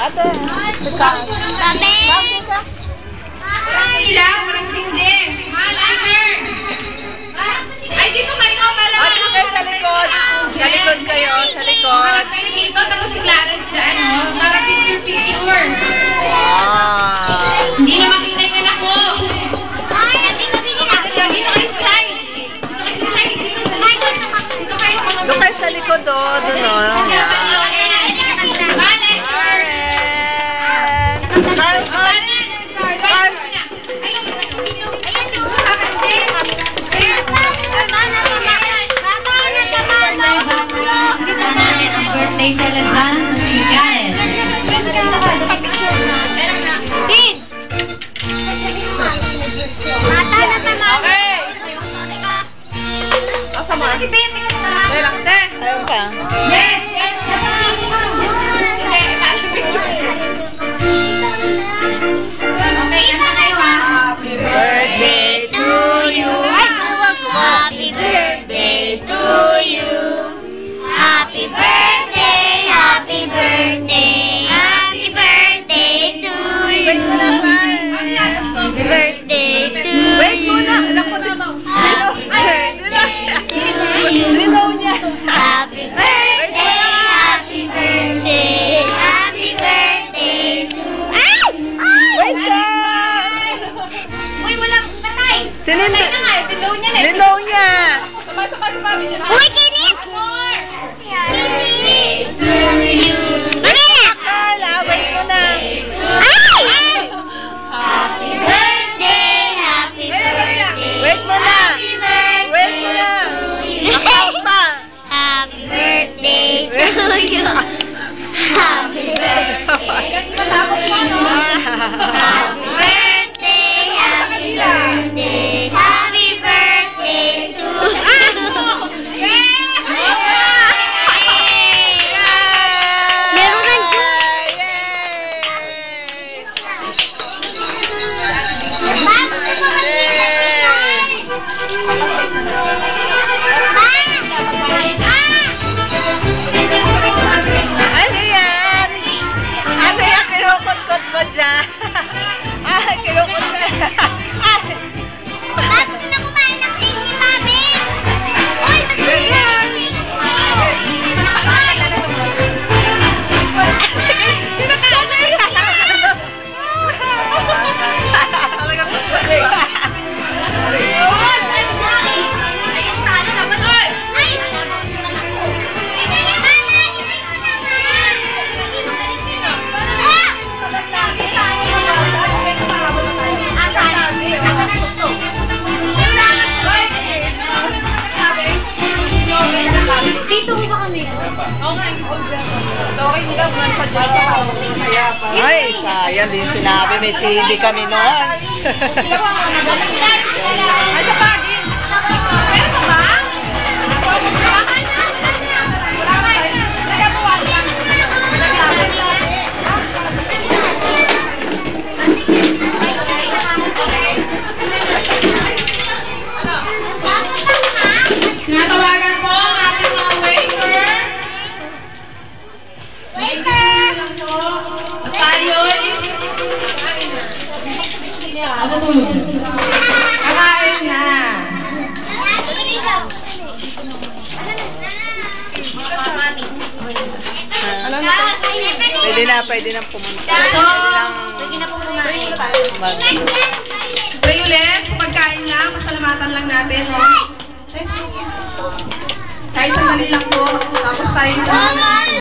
Ate, Tabi! Ilang, parang sindi. Malater. Ay, dito kayo, pala. ate kayo sa likod. Sa likod kayo, sa likod. Parang kayo dito, tapos si Clarence sa ano, para picture-picture. Wow. Hindi na makita yung anak ko. Dito kayo sa side. Dito kayo sa side. Dito sa likod. Dito kayo. Doon kayo sa likod, oh. Doon, oh. Birthday sa advance si Gael. Mata na pa, mama. Okay. Asa mo? Lang, te. Ayun pa. Yes. Hindi, itaas yung picture. Okay, yan na kayo ha. Happy Birthday to you. Happy birthday to you. Happy birthday, happy birthday, happy birthday to you. Wait mo na, Mar. Happy birthday to Wait you. muna. Anak ko si Happy birthday to you. Linaw niya. Happy birthday, happy birthday, happy birthday to you. Wait lang. Uy, walang patay. Sinin- Patay na nga, silaw niya eh. Linaw niya. Sabay niya. Uy, kinit! Happy to you. Mamaya! Carla, wait mo na. Ay! Happy birthday, happy birthday. Wait mo na. Happy birthday Wait mo na. to you. Account pa. Happy birthday to you. Happy birthday. Hindi matapos mo, no? Happy birthday, happy birthday, happy birthday to you. Meron ng juice. Ano yan? Ano yan? Kinukot-kot mo dyan? Ay, kinukot mo. Ay! Bakit na kumain ng cake ni Mami? Uy, Talaga po. Dito mo ba kami? Oo nga, okay, hindi ka man sa Diyos sa hawak ng kaya pa. Ay, sayang din sinabi. May CD kami noon. Ay, sa pagin. Meron pa ba? Wala ka eh. Nagabuwa lang. Tinatawagan po ang ating mga waiter. At tayo'y kakain na. Pwede na pumunta. Pwede na po kumain. Ulit, pagkain lang, pasalamatan lang natin. Kahit sandali lang po, tapos tayo